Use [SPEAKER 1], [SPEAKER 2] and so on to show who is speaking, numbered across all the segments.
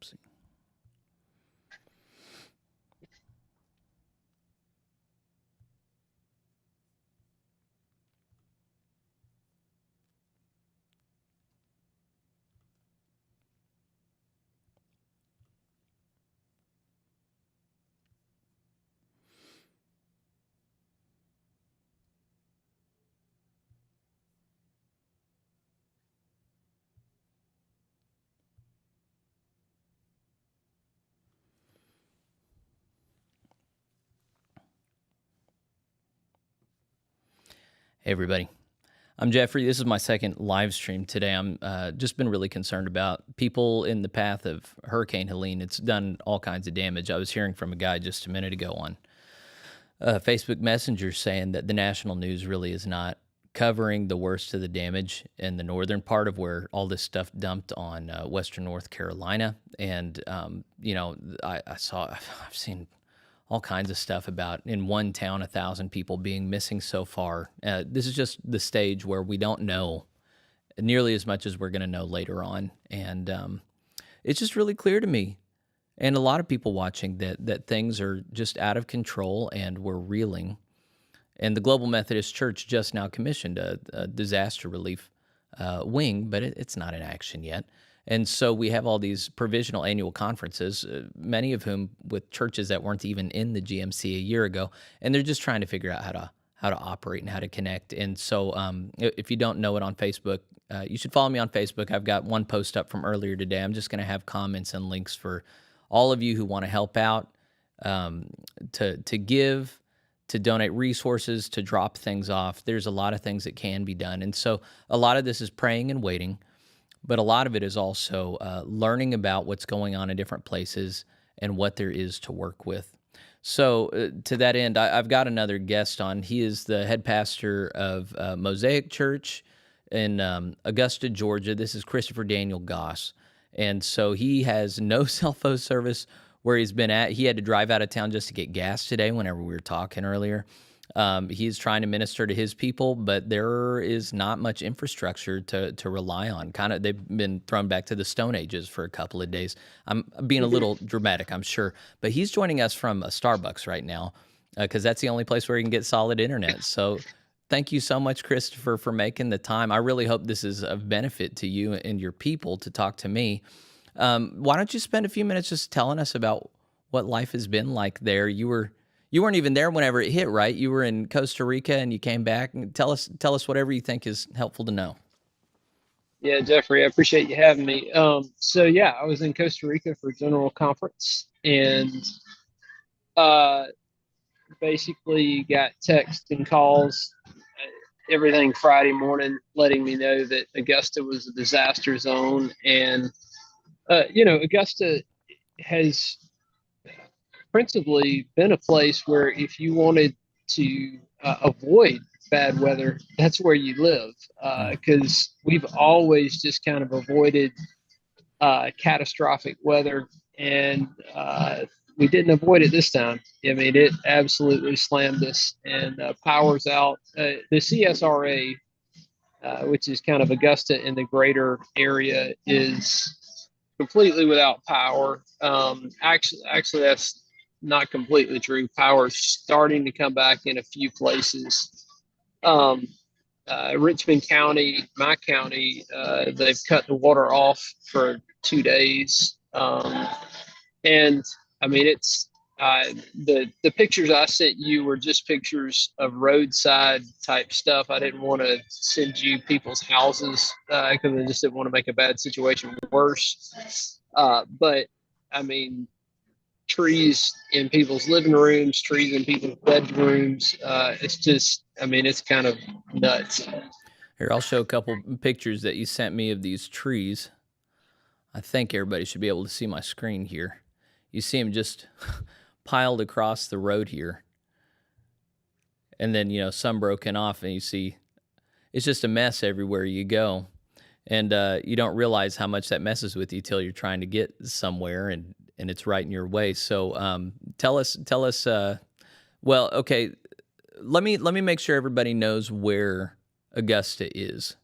[SPEAKER 1] Let's see. Hey, everybody. I'm Jeffrey. This is my second live stream today. I'm just been really concerned about people in the path of Hurricane Helene. It's done all kinds of damage. I was hearing from a guy just a minute ago on Facebook Messenger saying that the national news really is not covering the worst of the damage in the northern part of where all this stuff dumped on western North Carolina. And, I've seen all kinds of stuff about in one town, 1,000 people being missing so far. This is just the stage where we don't know nearly as much as we're going to know later on. And it's just really clear to me and a lot of people watching that things are just out of control and we're reeling. And the Global Methodist Church just now commissioned a disaster relief wing, but it's not in action yet. And so we have all these provisional annual conferences, many of whom with churches that weren't even in the GMC a year ago, and they're just trying to figure out how to operate and how to connect. And so if you don't know it on Facebook, you should follow me on Facebook. I've got one post up from earlier today. I'm just going to have comments and links for all of you who want to help out, to give, to donate resources, to drop things off. There's a lot of things that can be done. And so a lot of this is praying and waiting. But a lot of it is also learning about what's going on in different places and what there is to work with. So to that end, I've got another guest on. He is the head pastor of Mosaic Church in Augusta, Georgia. This is Christopher Daniel Goss. And so he has no cell phone service where he's been at. He had to drive out of town just to get gas today whenever we were talking earlier. He's trying to minister to his people, but there is not much infrastructure to rely on. Kind of, they've been thrown back to the Stone Ages for a couple of days. I'm being a little dramatic, I'm sure, but he's joining us from a Starbucks right now because that's the only place where he can get solid internet. So thank you so much, Christopher, for making the time. I really hope this is of benefit to you and your people to talk to me. Why don't you spend a few minutes just telling us about what life has been like there? You weren't even there whenever it hit, right? You were in Costa Rica and you came back. And tell us whatever you think is helpful to know.
[SPEAKER 2] Yeah, Jeffrey, I appreciate you having me. I was in Costa Rica for a general conference and basically got texts and calls, everything Friday morning, letting me know that Augusta was a disaster zone. And, Augusta has principally been a place where if you wanted to avoid bad weather, that's where you live, because we've always just kind of avoided catastrophic weather, and we didn't avoid it this time. I mean, it absolutely slammed us, and power's out. The CSRA, which is kind of Augusta in the greater area, is completely without power. Actually, that's not completely true. Power's starting to come back in a few places. Richmond County, my county, they've cut the water off for 2 days. And I mean, it's the pictures I sent you were just pictures of roadside type stuff. I didn't want to send you people's houses because I just didn't want to make a bad situation worse. But I mean, trees in people's living rooms, trees in people's bedrooms. It's just, I mean, it's kind of nuts.
[SPEAKER 1] Here, I'll show a couple pictures that you sent me of these trees. I think everybody should be able to see my screen here. You see them just piled across the road here. And then, some broken off, and you see it's just a mess everywhere you go. And you don't realize how much that messes with you till you're trying to get somewhere and it's right in your way. So tell us. Well, okay. Let me make sure everybody knows where Augusta is,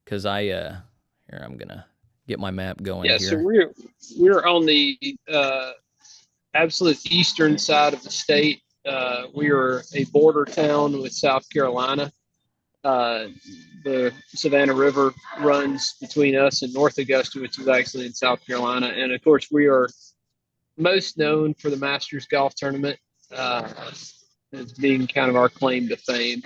[SPEAKER 1] because here I'm gonna get my map going
[SPEAKER 2] Yeah, so
[SPEAKER 1] here.
[SPEAKER 2] we're on the absolute eastern side of the state. We are a border town with South Carolina. Uh, the Savannah River runs between us and North Augusta, which is actually in South Carolina. And of course, we are most known for the Masters Golf Tournament uh, as being kind of our claim to fame.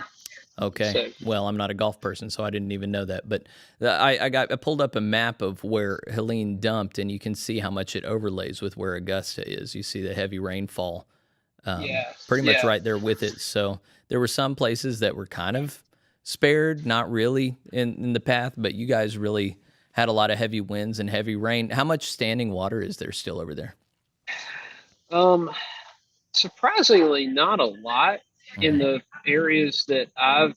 [SPEAKER 1] Okay.
[SPEAKER 2] So,
[SPEAKER 1] Well, I'm not a golf person, so I didn't even know that. But I pulled up a map of where Helene dumped, and you can see how much it overlays with where Augusta is. You see the heavy rainfall,
[SPEAKER 2] yeah,
[SPEAKER 1] pretty much
[SPEAKER 2] yeah.
[SPEAKER 1] right there with it. So there were some places that were kind of spared, not really in the path, but you guys really had a lot of heavy winds and heavy rain. How much standing water is there still over there?
[SPEAKER 2] Um, Surprisingly, not a lot in
[SPEAKER 1] Mhm.
[SPEAKER 2] the areas that I've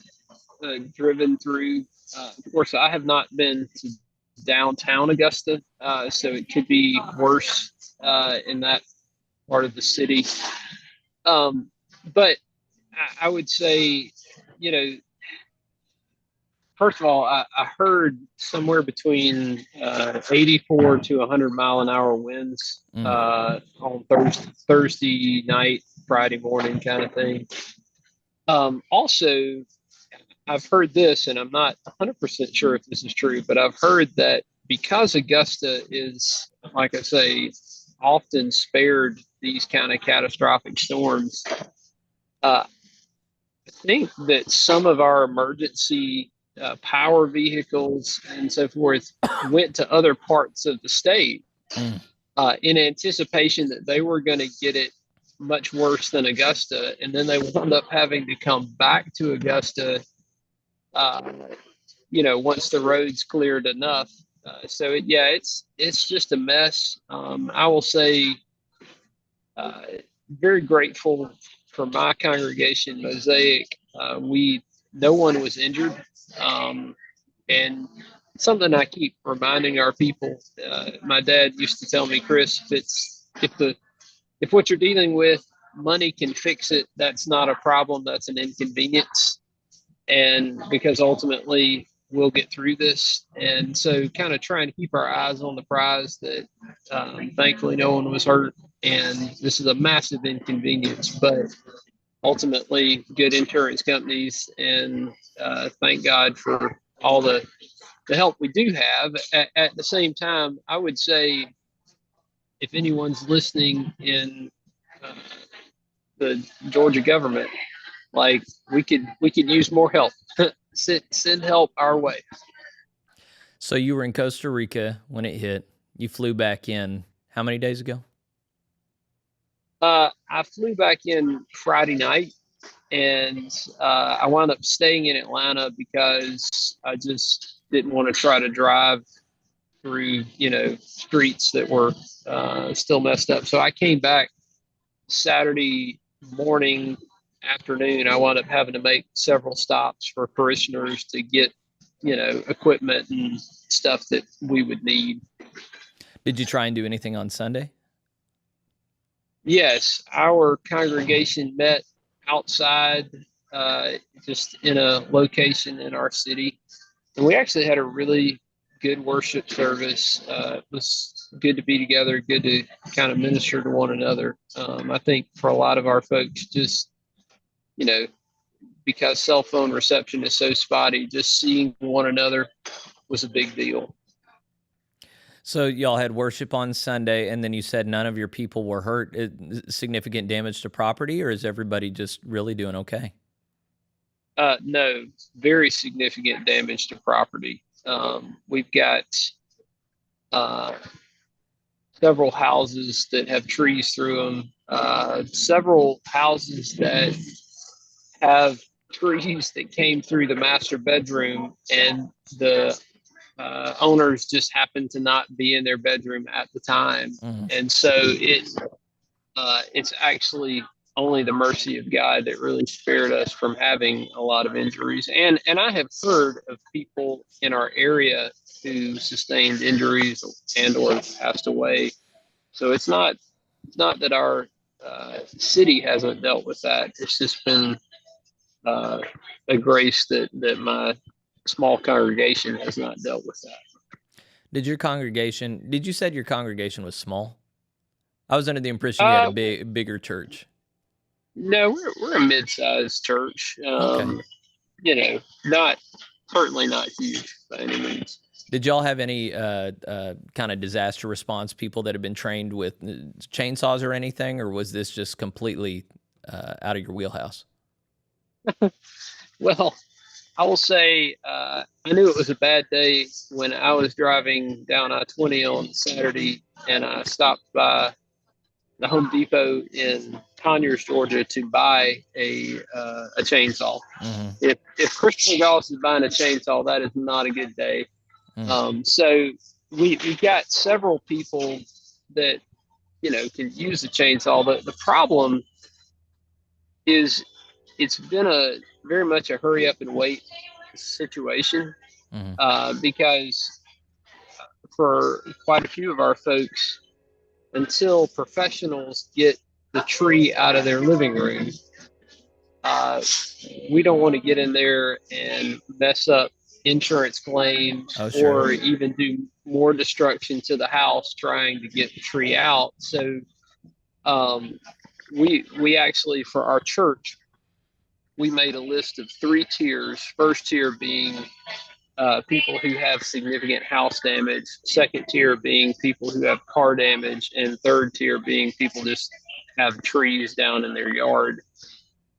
[SPEAKER 2] driven through. Of course, I have not been to downtown Augusta, so it could be worse in that part of the city. Um, but I would say, you know, first of all, I heard somewhere between 84 to 100-mile-an-hour winds
[SPEAKER 1] Mm.
[SPEAKER 2] on Thursday night, Friday morning kind of thing. Also, I've heard this, and I'm not 100% sure if this is true, but I've heard that because Augusta is, like I say, often spared these kind of catastrophic storms, I think that some of our emergency power vehicles and so forth went to other parts of the state
[SPEAKER 1] Mm.
[SPEAKER 2] in anticipation that they were going to get it much worse than Augusta. And then they wound up having to come back to Augusta uh, once the roads cleared enough. It's just a mess. I will say, uh, very grateful for my congregation, Mosaic. We No one was injured, and something I keep reminding our people. My dad used to tell me, Chris, if what you're dealing with, money can fix it. That's not a problem. That's an inconvenience, and because ultimately we'll get through this. And so, kind of trying to keep our eyes on the prize. That thankfully no one was hurt, and this is a massive inconvenience, but ultimately good insurance companies, and thank God for all the help we do have. At the same time, I would say if anyone's listening in uh, the Georgia government, like we could use more help. Send help our way.
[SPEAKER 1] So you were in Costa Rica when it hit. You flew back in how many days ago?
[SPEAKER 2] I flew back in Friday night, and I wound up staying in Atlanta because I just didn't want to try to drive through streets that were still messed up. So I came back Saturday morning, afternoon. I wound up having to make several stops for parishioners to get equipment and stuff that we would need.
[SPEAKER 1] Did you try and do anything on Sunday?
[SPEAKER 2] Yes, our congregation met outside, uh, just in a location in our city, and we actually had a really good worship service. It was good to be together, good to kind of minister to one another. I think for a lot of our folks, just you know, because cell phone reception is so spotty, just seeing one another was a big deal.
[SPEAKER 1] So y'all had worship on Sunday, and then you said none of your people were hurt. Significant damage to property, or is everybody just really doing okay?
[SPEAKER 2] No, very significant damage to property. We've got uh, several houses that have trees through them, several houses that have trees that came through the master bedroom, and the owners just happened to not be in their bedroom at the time.
[SPEAKER 1] Mm.
[SPEAKER 2] And so it's actually only the mercy of God that really spared us from having a lot of injuries. And I have heard of people in our area who sustained injuries and or passed away. So it's not that our city hasn't dealt with that. It's just been uh, a grace that my small congregation has not dealt with that.
[SPEAKER 1] Did you said your congregation was small? I was under the impression you had a
[SPEAKER 2] Uh,
[SPEAKER 1] bigger church.
[SPEAKER 2] no, we're a mid-sized church.
[SPEAKER 1] Okay.
[SPEAKER 2] Not certainly not huge by any means.
[SPEAKER 1] Did y'all have any kind of disaster response people that have been trained with chainsaws or anything, or was this just completely out of your wheelhouse?
[SPEAKER 2] Well, I will say I knew it was a bad day when I was driving down I-20 on Saturday, and I stopped by the Home Depot in Conyers, Georgia, to buy a chainsaw.
[SPEAKER 1] Mm-hmm.
[SPEAKER 2] If Christopher Goss is buying a chainsaw, that is not a good day.
[SPEAKER 1] Mm.
[SPEAKER 2] So we got several people that can use the chainsaw. The problem is it's been a very much a hurry up and wait situation
[SPEAKER 1] Mm-hmm.
[SPEAKER 2] because for quite a few of our folks, until professionals get the tree out of their living room, uh, we don't want to get in there and mess up insurance claims
[SPEAKER 1] Oh, sure.
[SPEAKER 2] or even do more destruction to the house trying to get the tree out. So we actually, for our church, we made a list of 3 tiers. First tier being people who have significant house damage. Second tier being people who have car damage, and third tier being people just have trees down in their yard.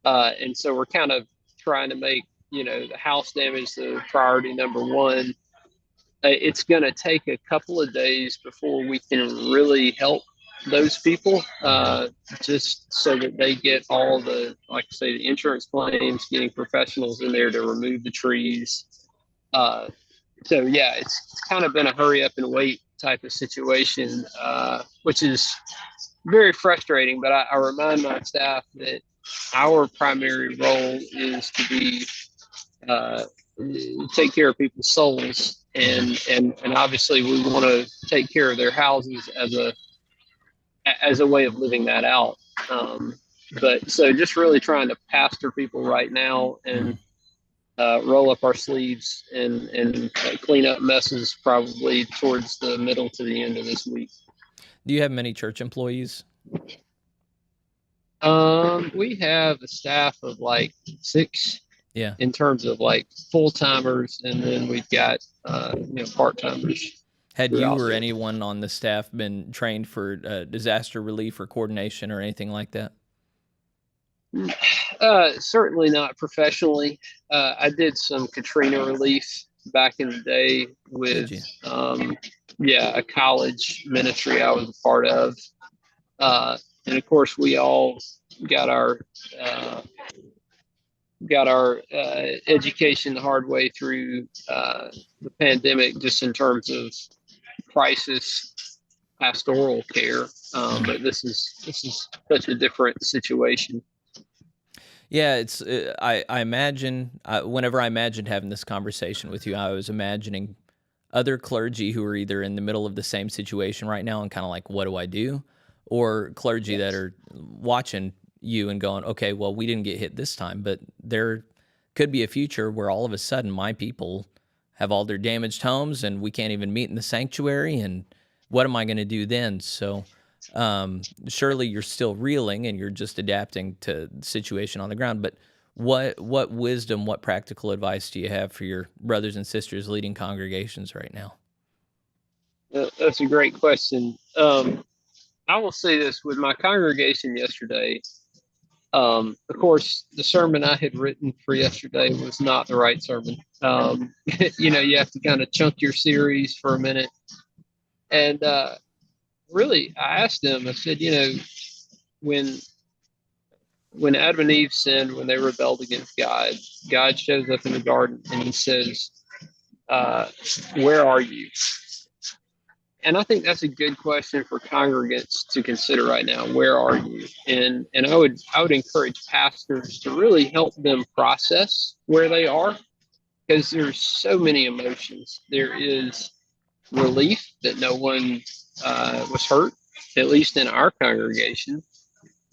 [SPEAKER 2] And so we're kind of trying to make the house damage the priority number one. It's going to take a couple of days before we can really help those people, just so that they get all the, like I say, the insurance claims, getting professionals in there to remove the trees. So yeah, it's kind of been a hurry up and wait type of situation, which is very frustrating. But I remind my staff that our primary role is to be take care of people's souls, and obviously we want to take care of their houses as a way of living that out. But so just really trying to pastor people right now and roll up our sleeves and clean up messes probably towards the middle to the end of this week.
[SPEAKER 1] Do you have many church employees?
[SPEAKER 2] We have a staff of like 6.
[SPEAKER 1] Yeah.
[SPEAKER 2] In terms of like full timers, and then we've got part timers.
[SPEAKER 1] Had you or anyone on the staff been trained for disaster relief or coordination or anything like that?
[SPEAKER 2] Certainly not professionally. I did some Katrina relief back in the day with a college ministry I was a part of, and of course we all got our education the hard way through the pandemic, just in terms of crisis pastoral care. But this is such a different situation.
[SPEAKER 1] Yeah, it's. I imagine whenever I imagined having this conversation with you, I was imagining other clergy who are either in the middle of the same situation right now and kind of like, what do I do? Or clergy that are watching you and going, okay, well, we didn't get hit this time, but there could be a future where all of a sudden my people have all their damaged homes and we can't even meet in the sanctuary. And what am I going to do then? So surely you're still reeling and you're just adapting to the situation on the ground. But what wisdom, what practical advice do you have for your brothers and sisters leading congregations right now?
[SPEAKER 2] That's a great question. I will say this with my congregation yesterday. Of course, the sermon I had written for yesterday was not the right sermon. You have to kind of chunk your series for a minute. And really, I asked them, I said, when Adam and Eve sinned, when they rebelled against God, God shows up in the garden and he says, where are you? And I think that's a good question for congregants to consider right now. Where are you? And I would encourage pastors to really help them process where they are, because there's so many emotions. There is relief that no one was hurt, at least in our congregation.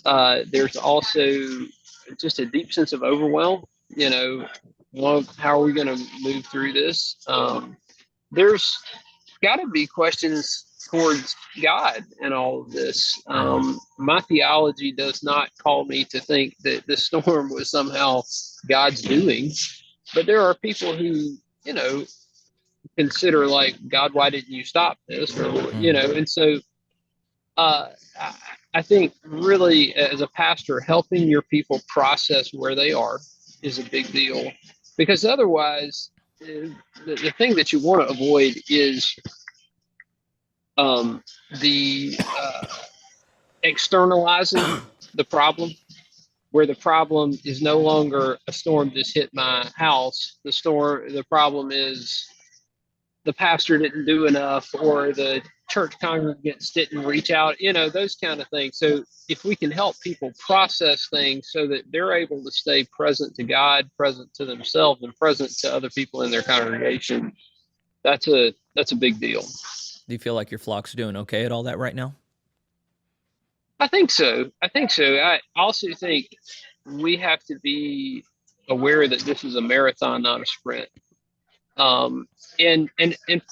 [SPEAKER 2] There's also just a deep sense of overwhelm. How are we going to move through this? There's got to be questions towards God in all of this.
[SPEAKER 1] Mm-hmm.
[SPEAKER 2] My theology does not call me to think that the storm was somehow God's doing, but there are people who, consider like, God, why didn't you stop this? Or, and so uh, I, I think really as a pastor, helping your people process where they are is a big deal, because otherwise, the thing that you want to avoid is the externalizing the problem, where the problem is no longer a storm just hit my house. The problem is the pastor didn't do enough, or the church congregants didn't reach out, those kind of things. So if we can help people process things so that they're able to stay present to God, present to themselves, and present to other people in their congregation, that's a big deal.
[SPEAKER 1] Do you feel like your flock's doing okay at all that right now?
[SPEAKER 2] I think so. I also think we have to be aware that this is a marathon, not a sprint. Um, and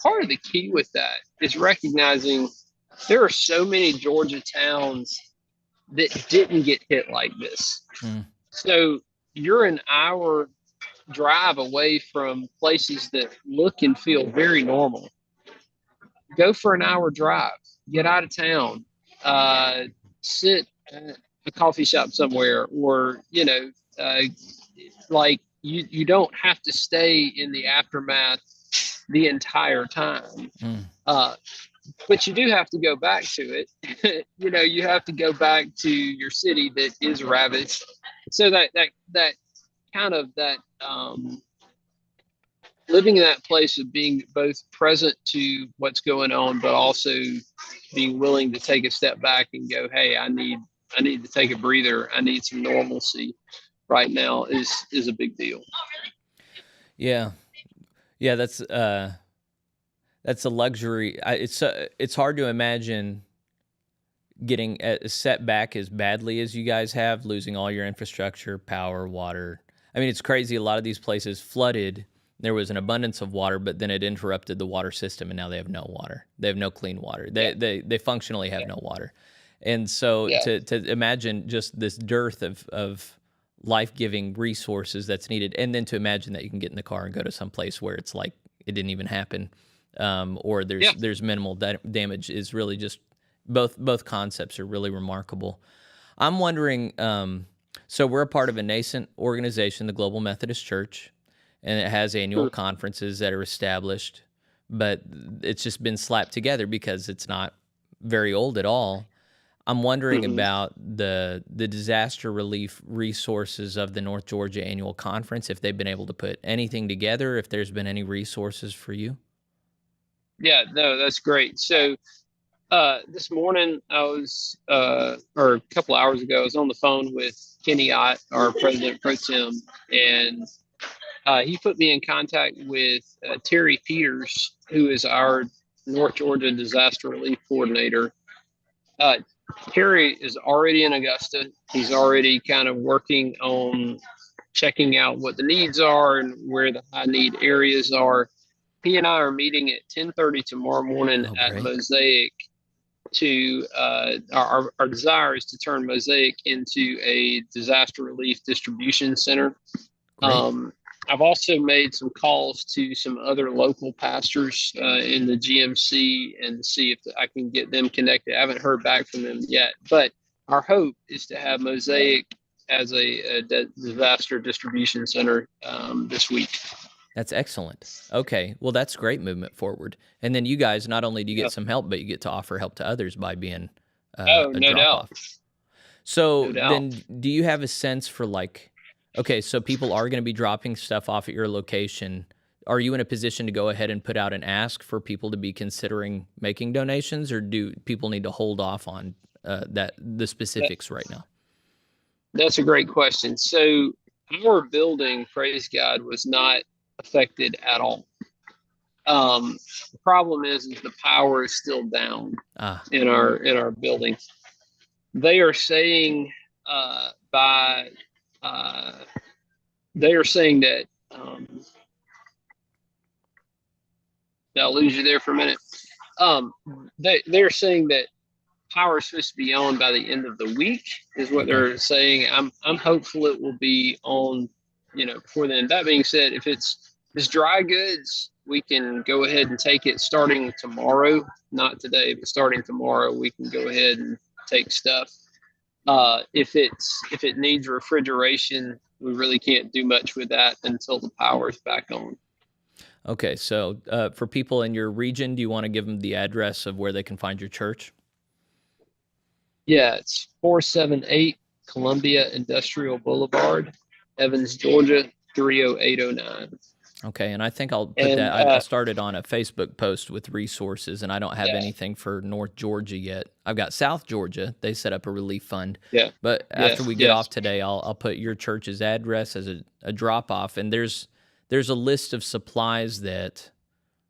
[SPEAKER 2] part of the key with that is recognizing there are so many Georgia towns that didn't get hit like this.
[SPEAKER 1] Mm.
[SPEAKER 2] So you're an hour drive away from places that look and feel very normal. Go for an hour drive, get out of town, sit at a coffee shop somewhere, or, like you don't have to stay in the aftermath the entire time.
[SPEAKER 1] Mm.
[SPEAKER 2] But you do have to go back to it. You have to go back to your city that is ravaged. So that kind of that living in that place of being both present to what's going on, but also being willing to take a step back and go, hey, I need to take a breather. I need some normalcy right now is a big deal.
[SPEAKER 1] Yeah. Yeah, that's a luxury. It's hard to imagine getting set back as badly as you guys have, losing all your infrastructure, power, water. I mean, it's crazy. A lot of these places flooded. There was an abundance of water, but then it interrupted the water system, and now they have no water. They have no clean water. They functionally have no water. And so to imagine just this dearth of life-giving resources that's needed, and then to imagine that you can get in the car and go to some place where it's like it didn't even happen, or there's minimal damage, is really just both concepts are really remarkable. I'm wondering, so we're a part of a nascent organization, the Global Methodist Church, and it has annual conferences that are established, but it's just been slapped together because it's not very old at all. I'm wondering about the disaster relief resources of the North Georgia Annual Conference, if they've been able to put anything together, if there's been any resources for you.
[SPEAKER 2] Yeah, no, that's great. So this morning I was, or a couple of hours ago, I was on the phone with Kenny Ott, our president pro tem, and he put me in contact with Terry Peters, who is our North Georgia disaster relief coordinator. Terry is already in Augusta. He's already kind of working on checking out what the needs are and where the high need areas are. He and I are meeting at 10:30 tomorrow morning at
[SPEAKER 1] Great.
[SPEAKER 2] Mosaic to our desire is to turn Mosaic into a disaster relief distribution center. I've also made some calls to some other local pastors in the GMC and to see if I can get them connected. I haven't heard back from them yet, but our hope is to have Mosaic as a disaster distribution center this week.
[SPEAKER 1] That's excellent. Okay. Well, that's great movement forward. And then you guys, not only do you get some help, but you get to offer help to others by being a
[SPEAKER 2] no
[SPEAKER 1] drop-off.
[SPEAKER 2] doubt.
[SPEAKER 1] So
[SPEAKER 2] No doubt.
[SPEAKER 1] then do you have a sense for like, okay, so people are going to be dropping stuff off at your location. Are you in a position to go ahead and put out an ask for people to be considering making donations, or do people need to hold off on the specifics right now?
[SPEAKER 2] That's a great question. So our building, praise God, was not affected at all. The problem is the power is still down in our building. They are saying they are saying that Did I lose you there for a minute? Um, they're saying that power is supposed to be on by the end of the week, is what
[SPEAKER 1] Okay.
[SPEAKER 2] they're saying. I'm hopeful it will be on, before then. That being said, if it's dry goods, we can go ahead and take it starting tomorrow. Not today, but starting tomorrow, we can go ahead and take stuff. If it needs refrigeration, we really can't do much with that until the power's back on.
[SPEAKER 1] Okay. So for people in your region, do you want to give them the address of where they can find your church?
[SPEAKER 2] Yeah, it's 478 Columbia Industrial Boulevard, Evans, Georgia 30809.
[SPEAKER 1] Okay, and I think I'll put
[SPEAKER 2] And
[SPEAKER 1] that. I started on a Facebook post with resources, and I don't have
[SPEAKER 2] yeah,
[SPEAKER 1] anything for North Georgia yet. I've got South Georgia. They set up a relief fund,
[SPEAKER 2] yeah,
[SPEAKER 1] but after
[SPEAKER 2] yes,
[SPEAKER 1] we get off
[SPEAKER 2] yes.
[SPEAKER 1] today, I'll put your church's address as a drop off, and there's a list of supplies that.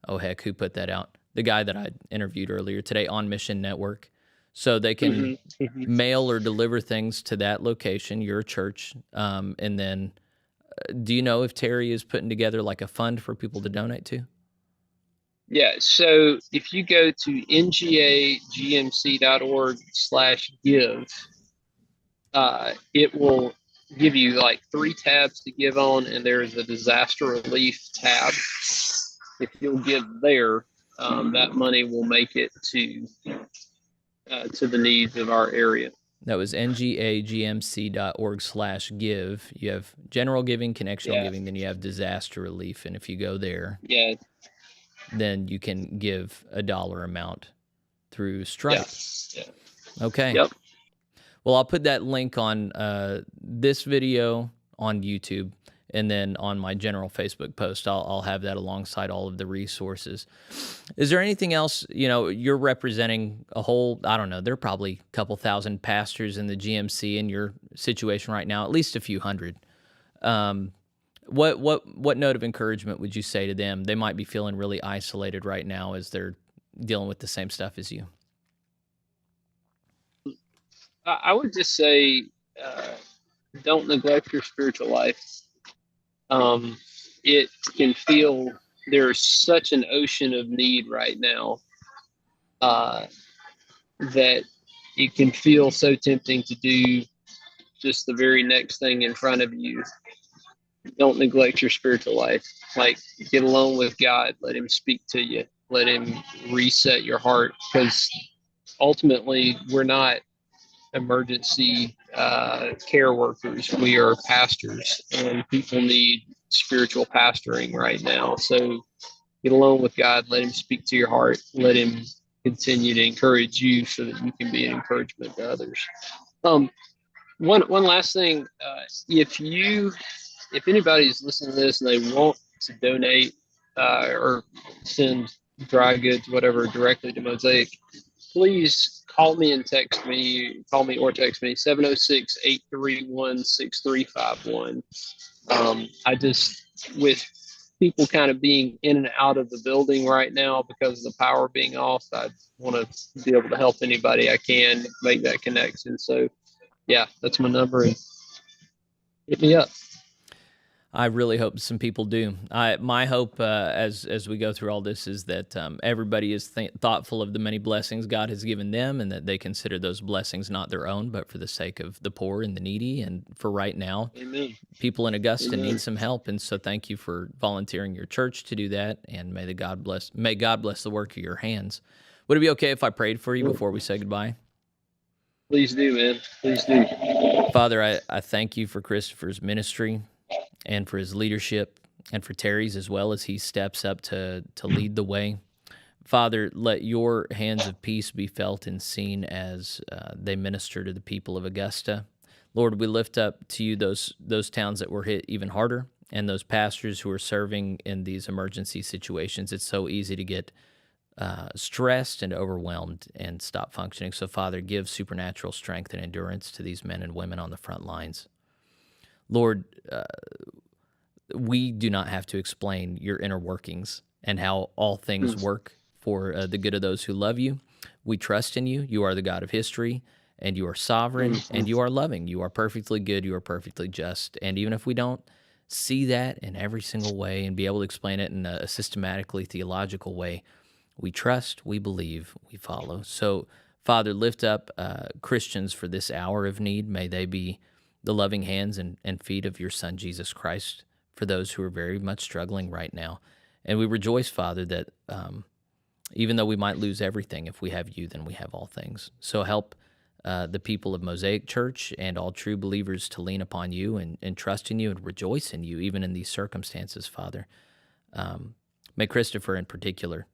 [SPEAKER 1] Oh heck, who put that out? The guy that I interviewed earlier today on Mission Network, so they can
[SPEAKER 2] Hmm. Hmm.
[SPEAKER 1] mail or deliver things to that location, your church, and then do you know if Terry is putting together like a fund for people to donate to?
[SPEAKER 2] Yeah, so if you go to ngagmc.org/give, it will give you like three tabs to give on, and there's a disaster relief tab. If you'll give there, that money will make it to the needs of our area.
[SPEAKER 1] That was ngagmc.org/give. You have general giving, connectional
[SPEAKER 2] Yeah,
[SPEAKER 1] giving, then you have disaster relief. And if you go there,
[SPEAKER 2] yeah,
[SPEAKER 1] then you can give a dollar amount through
[SPEAKER 2] yeah,
[SPEAKER 1] Stripe.
[SPEAKER 2] yeah.
[SPEAKER 1] Okay.
[SPEAKER 2] Yep.
[SPEAKER 1] Well, I'll put that link on this video on YouTube, and then on my general Facebook post, I'll have that alongside all of the resources. Is there anything else? You're representing a whole, I don't know, there are probably a couple thousand pastors in the GMC in your situation right now, at least a few hundred. Um, what note of encouragement would you say to them? They might be feeling really isolated right now as they're dealing with the same stuff as you.
[SPEAKER 2] I would just say, uh, don't neglect your spiritual life. Um, it can feel there's such an ocean of need right now, uh, that it can feel so tempting to do just the very next thing in front of you. Don't neglect your spiritual life. Like, get alone with God. Let Him speak to you. Let Him reset your heart. Because ultimately, we're not emergency care workers. We are pastors, and people need spiritual pastoring right now. So get alone with God. Let Him speak to your heart. Let Him continue to encourage you so that you can be an encouragement to others. Um, one last thing, if anybody's listening to this and they want to donate, or send dry goods, whatever, directly to Mosaic, please call me and text me. Call me or text me 706-831-6351. I just, with people kind of being in and out of the building right now because of the power being off, I want to be able to help anybody I can make that connection. So yeah, that's my number, and hit me up.
[SPEAKER 1] I really hope some people do. My hope as we go through all this is that everybody is thoughtful of the many blessings God has given them, and that they consider those blessings not their own, but for the sake of the poor and the needy. And for right now,
[SPEAKER 2] Amen.
[SPEAKER 1] people in Augusta
[SPEAKER 2] Amen.
[SPEAKER 1] need some help, and so thank you for volunteering your church to do that. And may God bless the work of your hands. Would it be okay if I prayed for you before we say goodbye?
[SPEAKER 2] Please do, man. Please do.
[SPEAKER 1] Father, I thank you for Christopher's ministry and for his leadership, and for Terry's as well, as he steps up to lead the way. Father, let your hands of peace be felt and seen as they minister to the people of Augusta. Lord, we lift up to you those towns that were hit even harder, and those pastors who are serving in these emergency situations. It's so easy to get stressed and overwhelmed and stop functioning. So, Father, give supernatural strength and endurance to these men and women on the front lines. Lord, we do not have to explain your inner workings and how all things work for the good of those who love you. We trust in you. You are the God of history, and you are sovereign, and you are loving. You are perfectly good. You are perfectly just. And even if we don't see that in every single way and be able to explain it in a systematically theological way, we trust, we believe, we follow. So, Father, lift up Christians for this hour of need. May they be the loving hands and feet of your Son, Jesus Christ, for those who are very much struggling right now. And we rejoice, Father, that even though we might lose everything, if we have you, then we have all things. So help the people of Mosaic Church and all true believers to lean upon you and trust in you and rejoice in you, even in these circumstances, Father. May Christopher in particular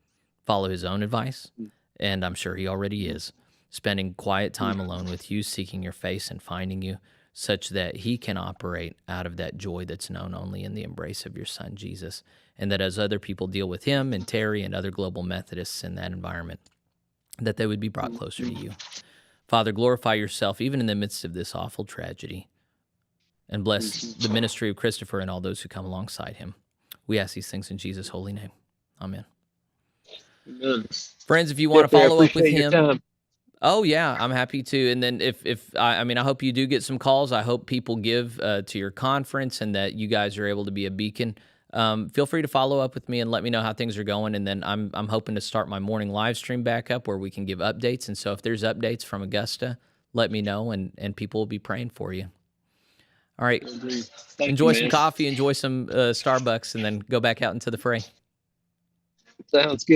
[SPEAKER 1] follow his own advice, and I'm sure he already is, spending quiet time alone with you, seeking your face and finding you, such that he can operate out of that joy that's known only in the embrace of your Son, Jesus, and that as other people deal with him and Terry and other global Methodists in that environment, that they would be brought closer to you. Father, glorify yourself even in the midst of this awful tragedy, and bless the ministry of Christopher and all those who come alongside him. We ask these things in Jesus' holy name. Amen.
[SPEAKER 2] Amen.
[SPEAKER 1] Friends, if you want to follow up with
[SPEAKER 2] appreciate your
[SPEAKER 1] him,
[SPEAKER 2] time.
[SPEAKER 1] oh yeah, I'm happy to. And then I hope you do get some calls. I hope people give to your conference and that you guys are able to be a beacon. Feel free to follow up with me and let me know how things are going. And then I'm hoping to start my morning live stream back up where we can give updates. And so if there's updates from Augusta, let me know and people will be praying for you. All right. Enjoy some coffee, enjoy some Starbucks, and then go back out into the fray.
[SPEAKER 2] Sounds good.